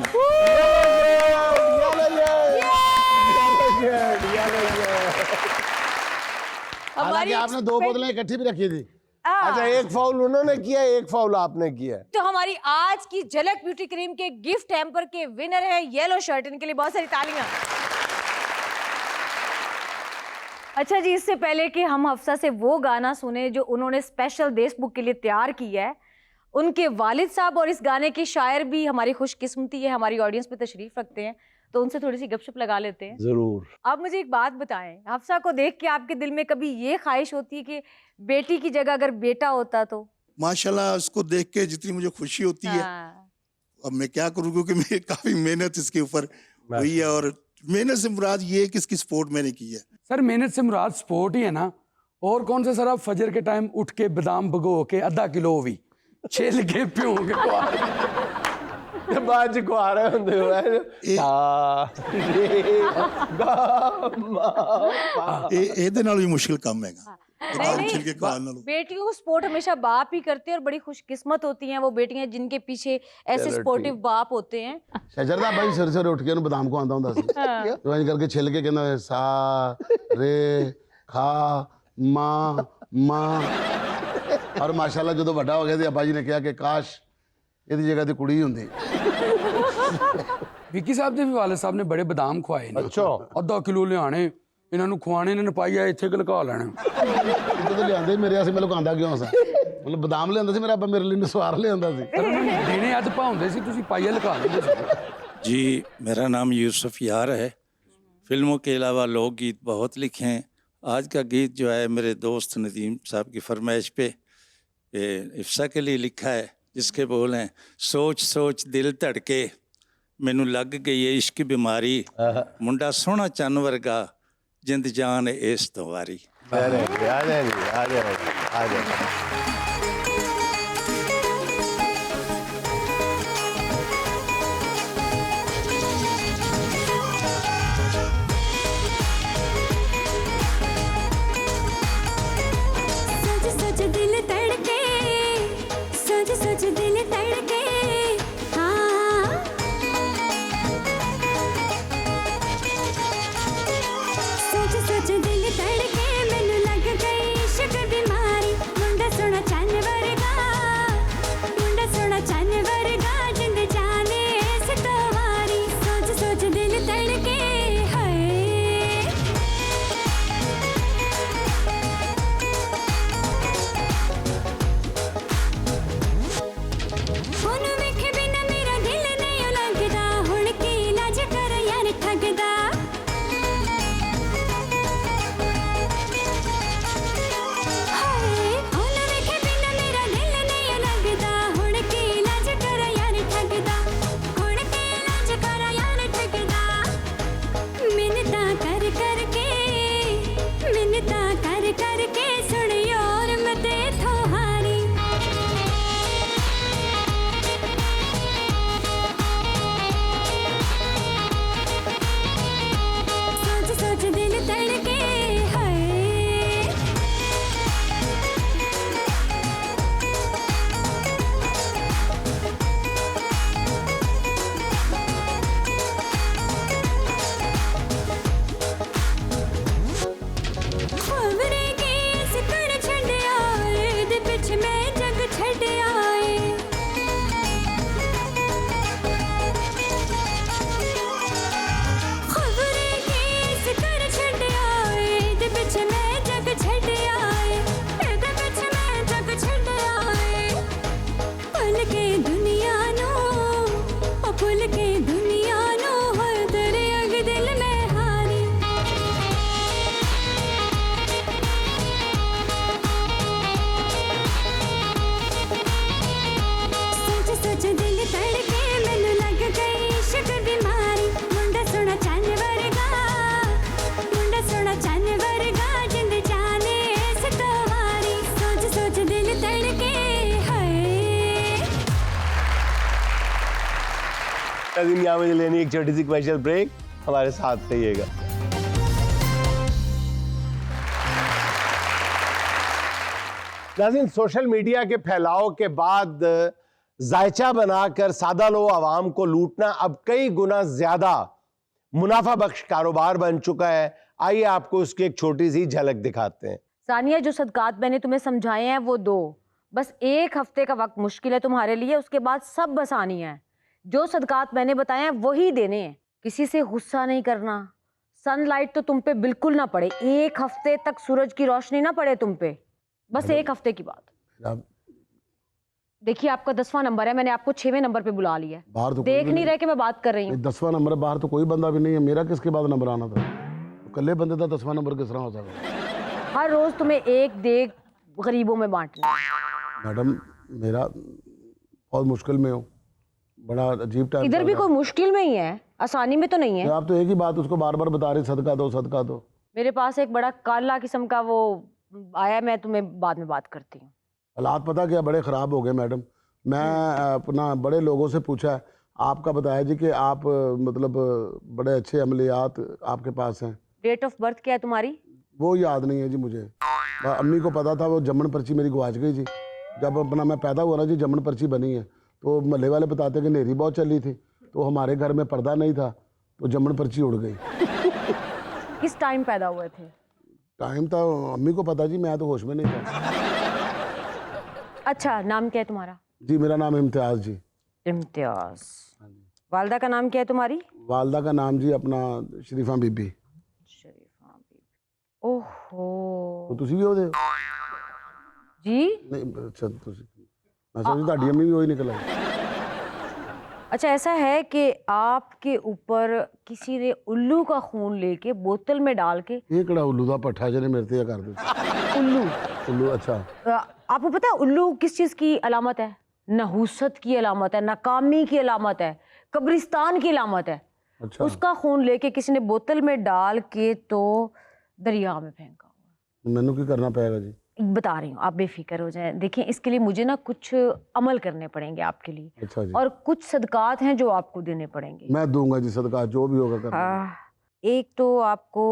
हालांकि आपने 2 बोतलें इकट्ठी भी रखी थी। अच्छा, एक फाउल उन्होंने किया, एक फाउल आपने किया। तो हमारी आज की झलक ब्यूटी क्रीम के गिफ्ट हैम्पर के विनर है येलो शर्ट। इनके लिए बहुत सारी तालियां। अच्छा जी, इससे पहले कि हम हफ्सा से वो गाना सुने जो उन्होंने स्पेशल देशबुक के लिए तैयार किया है, उनके वालिद साहब और इस गाने के शायर भी हमारी खुशकिस्मती है, हमारी ऑडियंस पे तशरीफ रखते हैं, तो उनसे थोड़ी सी गपशप लगा लेते हैं। जरूर। आप मुझे एक बात बताएं, हफ्सा को देख के आपके दिल में कभी ये ख्वाहिश होती है कि बेटी की जगह अगर बेटा होता तो? माशाल्लाह, उसको देख के जितनी मुझे खुशी होती है अब मैं क्या करूँ, क्योंकि मैं काफ़ी मेहनत इसके ऊपर हुई है, और मेहनत से मुराद ये है कि इसकी स्पोर्ट मैंने की है। सर मेहनत से मुराद स्पोर्ट ही है ना, और कौन सा सर? आप फजर के टाइम उठ के बादाम भगो के आधा किलो भी छेल के पियो के ਤੇ ਬਾਅਦ ਚ ਕੁਆ ਰਹੇ ਹੁੰਦੇ ਹੋ ਇਹਦੇ ਨਾਲ ਵੀ ਮੁਸ਼ਕਿਲ ਕੰਮ ਹੈਗਾ। नहीं, बेटियों को सपोर्ट हमेशा बाप ही करते हैं, और बड़ी खुशकिस्मत होती हैं वो बेटियां जिनके पीछे ऐसे सपोर्टिव बाप होते हैं। ਸ਼ਜਰਦਾ ਭਾਈ ਸਿਰ ਸਿਰ ਉੱਠ ਕੇ ਉਹਨੂੰ ਬਦਾਮ ਖਵਾਉਂਦਾ ਹੁੰਦਾ ਸੀ, ਜੋ ਇੰਜ ਕਰਕੇ ਛਿੱਲ ਕੇ ਕਹਿੰਦਾ ਸਾ ਰੇ ਖਾ ਮਾਂ ਮਾਂ। ਔਰ ਮਾਸ਼ਾਅੱਲਾ ਜਦੋਂ ਵੱਡਾ ਹੋ ਗਿਆ ਤੇ ਅੱਬਾ ਜੀ ਨੇ ਕਿਹਾ ਕਿ ਕਾਸ਼ ਇਹਦੀ ਜਗ੍ਹਾ ਤੇ ਕੁੜੀ ਹੁੰਦੀ। ਵਿੱਕੀ ਸਾਹਿਬ ਦੇ ਵੀ ਵਾਲਿਦ ਸਾਹਿਬ ਨੇ ਬੜੇ ਬਦਾਮ ਖਵਾਏ ਨੇ। ਅੱਛਾ। ਅੱਧਾ ਕਿਲੋ ਲਿਆਣੇ, ਇਹਨਾਂ ਨੂੰ ਖਵਾਣੇ, ਇਹਨਾਂ ਨੇ ਪਾਈਆ ਇੱਥੇ ਲੁਕਾ ਲੈਣਾ। ਜਦੋਂ ਲਿਆਂਦੇ ਮੇਰੇ ਆਸੇ ਮੈਂ ਲੁਕਾਉਂਦਾ ਕਿਉਂ ਸਾਂ? ਮਤਲਬ ਬਦਾਮ ਲਿਆਂਦਾ ਸੀ ਮੇਰਾ ਅੱਬਾ, ਮੇਰੇ ਲਈ ਨਸਵਾਰ ਲਿਆਂਦਾ ਸੀ। ਪਰ ਉਹਨਾਂ ਨੂੰ ਦੇਣੇ ਅੱਜ ਭਾਉਂਦੇ ਸੀ, ਤੁਸੀਂ ਪਾਈਆ ਲੁਕਾ ਲੈਂਦੇ ਸੀ। जी, मेरा नाम यूसुफ यार है। फिल्मों के अलावा लोकगीत बहुत लिखे हैं। आज का गीत जो है मेरे दोस्त नदीम साहब की फरमाइश पे इफ्सा के लिए लिखा है, जिसके बोल हैं सोच सोच दिल धड़के, मैनू लग गई है इश्क बीमारी, मुंडा सोहना चन्न वर्गा जिंद जान इस तो वारी। यहाँ मुझे लेनी एक छोटी सी कमर्शियल ब्रेक, हमारे साथ रहिएगा। नाज़रीन, सोशल मीडिया के फैलाव के बाद जायचा बनाकर सादा लो आवाम को लूटना अब कई गुना ज्यादा मुनाफा बख्श कारोबार बन चुका है। आइए आपको उसकी एक छोटी सी झलक दिखाते हैं। सानिया, जो सदकात मैंने तुम्हें समझाए हैं वो दो, बस एक हफ्ते का वक्त मुश्किल है तुम्हारे लिए, उसके बाद सब आसानी है। जो सदकात मैंने बताए हैं वही देने हैं, किसी से गुस्सा नहीं करना, सनलाइट तो तुम पे बिल्कुल ना पड़े, एक हफ्ते तक सूरज की रोशनी ना पड़े तुम पे, बस एक हफ्ते की बात। देखिए आपका 10वां नंबर है, मैंने आपको 6वें नंबर पे बुला लिया है। बाहर तो देख नहीं रहे कि मैं बात कर रही हूँ। 10वां नंबर है, बाहर तो कोई बंदा भी नहीं है, मेरा किसके बाद नंबर आना था? कल्ले बंदे का 10वां नंबर किस तरह हो सकता? हर रोज तुम्हें एक देग गरीबों में बांटना। मैडम, मेरा बहुत मुश्किल में हो, बड़ा अजीब टाइम इधर भी कोई मुश्किल में ही है, आसानी में तो नहीं है। आप तो एक ही बात उसको बार बार बता रहे, सदका दो सदका दो। मेरे पास एक बड़ा काला किस्म का वो आया, मैं तुम्हें बाद में बात करती हूँ। हालात पता क्या बड़े ख़राब हो गए मैडम। मैं अपना बड़े लोगों से पूछा है, आपका बताया जी कि आप मतलब बड़े अच्छे अमलियात आपके पास हैं। डेट ऑफ बर्थ क्या है तुम्हारी? वो याद नहीं है जी मुझे। अम्मी को पता था, वो जमन पर्ची मेरी गवाच गई जी। जब अपना मैं पैदा हुआ ना जी, जमन पर्ची बनी है, तो महल्ले वाले बताते कि नेरी बहुत चली थी, तो हमारे घर में पर्दा नहीं था, तो जमन पर्ची उड़ गई। किस टाइम पैदा हुए थे? टाइम तो अम्मी को पता जी, मैं तो होश में नहीं था। अच्छा, नाम क्या है तुम्हारा? जी मेरा नाम इम्तियाज़ जी। इम्तियाज। वालदा का नाम क्या है तुम्हारी? वालदा का नाम जी अपना शरीफा बीबी। ओहो, तो तुसी भी होदे हो? जी नहीं अच्छा, तुसी मैं समझी ਤੁਹਾਡੀ अम्मी भी वही निकल आई। अच्छा, ऐसा है कि आपके ऊपर किसी ने उल्लू का खून लेके बोतल में डाल के। ये कड़ा उल्लू दा पट्ठा जने मेरे ते कर दे। उल्लू उल्लू अच्छा। आपको पता है उल्लू किस चीज की अलामत है? नहुसत की अलामत है, नाकामी की अलामत है, कब्रिस्तान की अलामत है। अच्छा। उसका खून लेके किसी ने बोतल में डाल के तो दरिया में फेंका हुआ। मैनू की करना पड़ेगा जी? बता रही हूँ, आप बेफिक्र हो जाएं। देखिए, इसके लिए मुझे ना कुछ अमल करने पड़ेंगे आपके लिए। अच्छा जी। और कुछ सदकात हैं जो आपको देने पड़ेंगे। मैं दूंगा जी सदका, जो भी होगा करना। एक तो आपको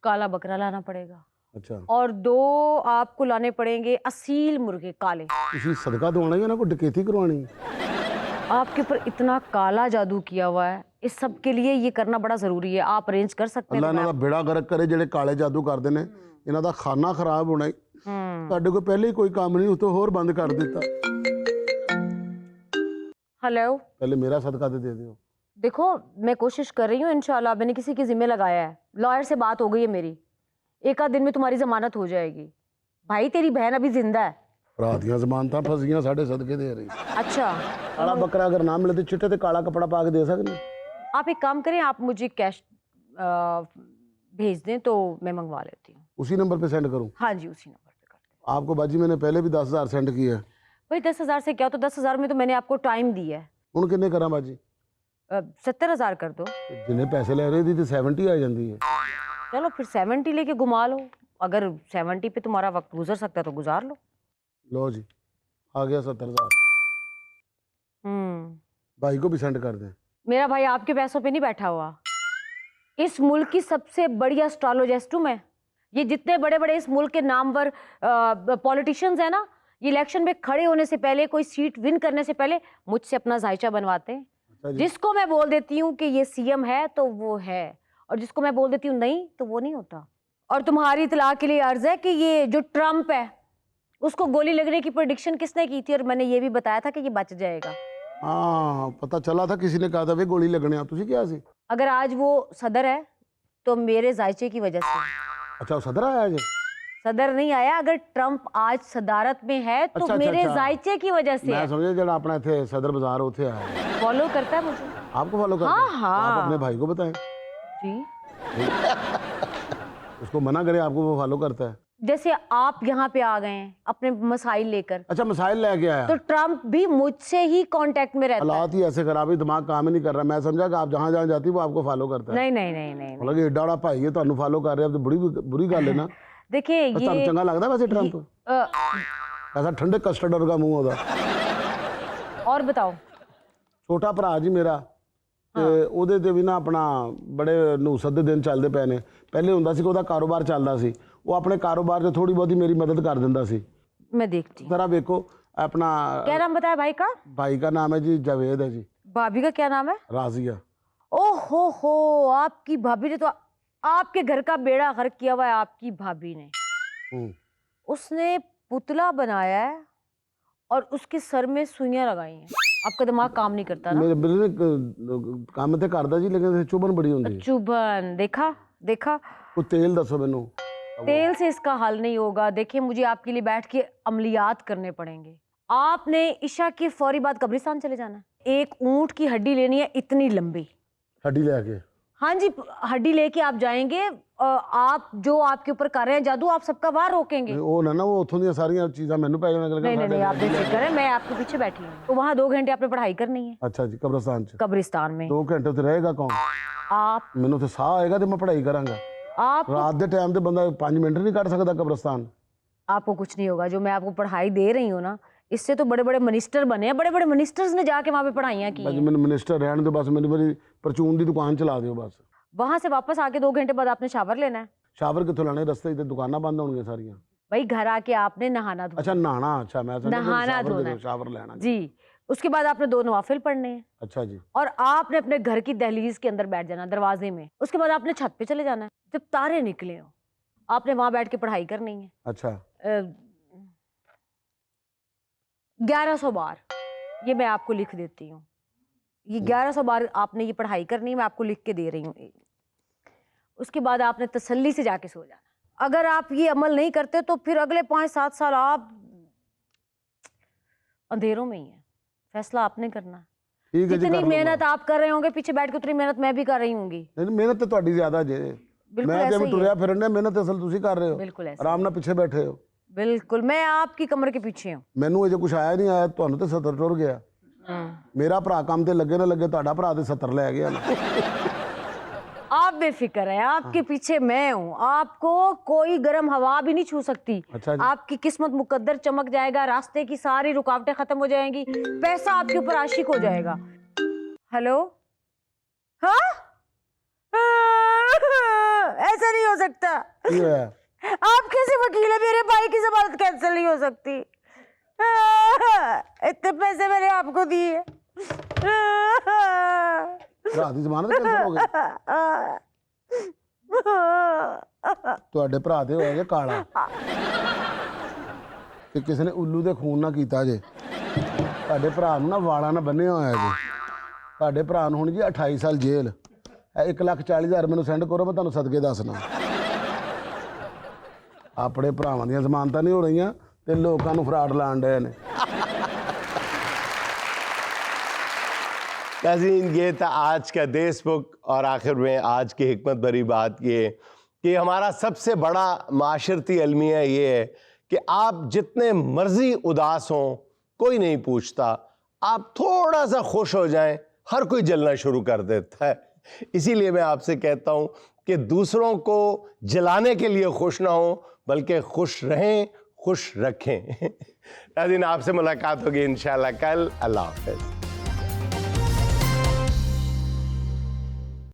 काला बकरा लाना पड़ेगा। अच्छा। और 2 आपको लाने पड़ेंगे असील मुर्गे काले। तुसी सदका दवाना या ना कोई डकैती करवानी? आपके ऊपर इतना काला जादू किया हुआ है, इस सब के लिए ये करना बड़ा जरूरी है। आप अरेंज कर सकते हैं? अल्लाह इन्हां दा बेड़ा गर्क करे जेड़े काले जादू करदे ने, इन्हां दा खाना खराब होना ही। ਤੁਹਾਡੇ ਕੋਲ ਪਹਿਲੇ ਹੀ ਕੋਈ ਕੰਮ नहीं, उतो होर बंद कर देता। हेलो, पहले मेरा सदका दे दियो। देखो मैं कोशिश कर रही हूँ, इंशाल्लाह। मैंने किसी के जिम्मे लगाया है, लॉयर से बात हो गई है मेरी। एक आध दिन में तुम्हारी जमानत हो जाएगी। भाई तेरी बहन अभी जिंदा है। रात दियां जमानतां फस गईयां, साढ़े सदके दे रही। अच्छा, काला बकरा अगर ना मिले तो चिट्टे ते काला कपड़ा पा के दे सकते? आप एक काम करें, आप मुझे कैश भेज दें तो मैं मंगवा लेती हूँ। उसी नंबर पे सेंड करूँ? हाँ जी, उसी नंबर पे कर दें। आपको बाजी मैंने पहले भी 10,000 सेंड किया है। भाई 10,000 से क्या, तो 10,000 में तो मैंने आपको टाइम दी है। हुण किन्ने करा बाजी? 70,000 कर दो। जिन्हें पैसे ले रही थी तो 70 आ जाती है। चलो फिर 70 लेके घुमा लो। अगर 70 पे तुम्हारा वक्त गुजर सकता है तो गुजार लो। लो जी, आ गया 70,000। भाई को भी सेंड कर दें। मेरा भाई आपके पैसों पे नहीं बैठा हुआ। इस मुल्क की सबसे बड़ी एस्ट्रोलॉजिस्ट हूं मैं। ये जितने बड़े बड़े इस मुल्क के नामवर पॉलिटिशियंस हैं ना, ये इलेक्शन में खड़े होने से पहले, कोई सीट विन करने से पहले मुझसे अपना जायचा बनवाते हैं। जिसको मैं बोल देती हूँ कि ये सीएम है तो वो है, और जिसको मैं बोल देती हूँ नहीं तो वो नहीं होता। और तुम्हारी इत्तला के लिए अर्ज है कि ये जो ट्रम्प है उसको गोली लगने की प्रेडिक्शन किसने की थी? और मैंने ये भी बताया था कि ये बच जाएगा। हाँ, पता चला था, किसी ने कहा था वे गोली लगने। तुझे क्या सी? अगर आज वो सदर है तो मेरे जायचे की वजह से। अच्छा, वो सदर आया जी? सदर नहीं आया, अगर ट्रम्प आज सदारत में है तो अच्छा, मेरे अच्छा। जायचे की वजह से। मैं समझे जरा अपना इथे सदर बाजार उथे आया। फॉलो करता है मुझे। आपको फॉलो करता है? हाँ। आप अपने भाई को बताएं जी, उसको मना करें, आपको वो फॉलो करता है। जैसे आप यहाँ पे आ गए हैं अपने मसाइल लेकर। अच्छा, मसाइल लेके आया तो ट्रम्प भी मुझसे ही कांटेक्ट में रहता है। हालात ही ऐसे खराब है, दिमाग काम ही नहीं कर रहा। मैं समझा कि आप जहाँ जहाँ जाती वो आपको फॉलो करता है। नहीं नहीं नहीं नहीं, नहीं। मतलब एडा बड़ा भाई है तो फॉलो कर रहे हैं, तो बड़ी बुरी गल है ना। देखिए ये चंगा लगता वैसे ट्रम्प? ऐसा ठंडे कस्टर्ड वर्गा मुंह होता। और बताओ। छोटा भरा जी मेरा, ਤੇ ਉਹਦੇ ਤੇ ਵੀ ਨਾ ਆਪਣਾ ਬੜੇ ਨੂਸਤ ਦੇ ਦਿਨ ਚੱਲਦੇ ਪਏ ਨੇ। ਪਹਿਲੇ ਹੁੰਦਾ ਸੀ ਕਿ ਉਹਦਾ ਕਾਰੋਬਾਰ ਚੱਲਦਾ ਸੀ, ਉਹ ਆਪਣੇ ਕਾਰੋਬਾਰ 'ਚ ਥੋੜੀ ਬਹੁਤੀ ਮੇਰੀ ਮदद कर देता ਸੀ। मैं देखती हूँ। जरा देखो अपना। क्या नाम बताया भाई का? भाई का नाम है जी जावेद है जी। भाभी का क्या नाम है? राजिया। ओहो हो, आपकी भाभी ने तो आपके घर का बेड़ा गर्क किया हुआ है। आपकी भाभी ने उसने पुतला बनाया है और उसके सर में सुइयां लगाई हैं। आपका दिमाग काम नहीं करता ना? मेरे काम ते करदा जी, लेकिन चुभन बड़ी होंदी है। चुभन देखा देखा। कोई तेल दसो मैनू। तेल से इसका हल नहीं होगा। देखिए मुझे आपके लिए बैठ के अमलियात करने पड़ेंगे। आपने ईशा के फौरी बाद कब्रिस्तान चले जाना है। एक ऊंट की हड्डी लेनी है, इतनी लंबी हड्डी लेके। हाँ जी, हड्डी लेके आप जाएंगे, आप जो आपके ऊपर कर रहे हैं जादू, आप सबका वार रोकेंगे। ਉਹ ਨਾ वो उतों दी सारियां चीज़ां मैनू पै जाने नहीं नहीं नहीं, आप बेफिक्र है, मैं आपके पीछे बैठी हूँ। तो वहाँ 2 घंटे आपने पढ़ाई करनी है अच्छा जी, कब्रिस्तान च कब्रिस्तान में। 2 घंटे उत्ते रहेगा कौन? आप मैनू तो साह आएगा तो मैं पढ़ाई करांगा। आप रात के टाइम ते बंदा 5 मिनट नहीं कट सकता कब्रिस्तान। आपको कुछ नहीं होगा, जो मैं आपको पढ़ाई दे रही हूँ ना, इससे तो बड़े बड़े मिनिस्टर बने हैं, बड़े बड़े मिनिस्टर्स ने जाके वहाँ पे पढ़ाइयाँ की बस हैं। मैंने मिनिस्टर रहने दो, बस मेरी बड़ी परचून की दुकान चला दियो बस। वहाँ से वापस आके 2 घंटे बाद आपने शावर लेना है। शावर कितों लाने? रस्ते ते दुकानां बंद होणगियां सारियां। भाई घर आके आपने नहाना धोना। अच्छा नहाना, अच्छा मैं समझा नहाना शावर धोना दे, शावर लेना जी। उसके बाद आपने 2 नवाफिल पढ़ने हैं। अच्छा जी। और आपने अपने घर की दहलीज के अंदर बैठ जाना, दरवाजे में। उसके बाद आपने छत पे चले जाना है। जब तारे निकले हो आपने वहां बैठ के पढ़ाई करनी है। अच्छा 1100 बार, ये मैं आपको लिख देती हूँ। ये 1100 बार आपने ये पढ़ाई करनी है, मैं आपको लिख के दे रही हूँ। उसके बाद आपने तसल्ली से जाके सो जाना। अगर आप ये अमल नहीं करते तो फिर अगले 5-7 साल आप अंधेरों में ही हैं। फैसला आपने करना है। ठीक है जी, जितनी कर लूंगा। मेहनत आप कर रहे होंगे पीछे बैठ के, उतनी मेहनत मैं भी कर रही हूँगी। नहीं मेहनत तो ਤੁਹਾਡੀ ਜ਼ਿਆਦਾ ਜੇ। बिल्कुल मैं ऐसा जब ही टुरिया है। फिरन मेहनत असल ਤੁਸੀਂ कर रहे हो। बिल्कुल ऐसा आराम ਨਾਲ ਪਿੱਛੇ बैठे हो। बिल्कुल, मैं आपकी कमर के पीछे हूँ। ਮੈਨੂੰ ਅਜੇ ਕੁਝ ਆਇਆ ਨਹੀਂ, ਆਇਆ ਤੁਹਾਨੂੰ ਤੇ 70 ਟੁਰ ਗਿਆ। ਮੇਰਾ ਭਰਾ ਕੰਮ ਤੇ ਲੱਗੇ ਨਾ ਲੱਗੇ, ਤੁਹਾਡਾ ਭਰਾ ਤੇ 70 ਲੈ ਗਿਆ ਨਾ। आप बेफिक्र हैं, आपके पीछे मैं हूँ। आपको कोई गर्म हवा भी नहीं छू सकती। अच्छा जी। आपकी किस्मत मुकद्दर चमक जाएगा, रास्ते की सारी रुकावटें खत्म हो जाएंगी, पैसा आपके ऊपर आशिक हो जाएगा। हेलो, हाँ ऐसा नहीं हो सकता। आप कैसे वकील है? मेरे भाई की जमानत कैंसिल नहीं हो सकती। इतने पैसे मैंने आपको दिए। ਭਰਾ ਦੀ ਜ਼ਮਾਨਤ ਕੈਂਸਲ ਹੋ ਗਈ? ਤੁਹਾਡੇ ਭਰਾ ਦੇ ਹੋਇਆ ਜੇ ਕਾਲਾ ਤੇ ਕਿਸੇ ਨੇ ਉੱਲੂ ਦੇ ਖੂਨ ਨਾਲ ਕੀਤਾ ਜੇ। ਤੁਹਾਡੇ ਭਰਾ ਨੂੰ ਨਾ ਵਾਲਾਂ ਨਾਲ ਬੰਨਿਆ ਹੋਇਆ ਜੀ। ਤੁਹਾਡੇ ਭਰਾ ਨੂੰ ਹੁਣ ਜੀ 28 ਸਾਲ ਜੇਲ੍ਹ। 1,40,000 ਮੈਨੂੰ ਸੈਂਡ ਕਰੋ, ਮੈਂ ਤੁਹਾਨੂੰ ਸਦਕੇ ਦੱਸਣਾ। ਆਪਣੇ ਭਰਾਵਾਂ ਦੀਆਂ ਜ਼ਮਾਨਤਾਂ ਨਹੀਂ ਹੋ ਰਹੀਆਂ ਤੇ ਲੋਕਾਂ ਨੂੰ ਫਰਾਡ ਲਾਣ ਡਏ ਨੇ। नाज़रीन, ये था आज का देश बुक। और आखिर में आज की हिकमत भरी बात ये कि हमारा सबसे बड़ा माशरती अलमिया ये है कि आप जितने मर्जी उदास हों, कोई नहीं पूछता। आप थोड़ा सा खुश हो जाएं, हर कोई जलना शुरू कर देता है। इसीलिए मैं आपसे कहता हूँ कि दूसरों को जलाने के लिए खुश ना हो, बल्कि खुश रहें, खुश रखें। नाज़रीन, आपसे मुलाकात होगी इंशाल्लाह कल। अल्लाह हाफ़िज़।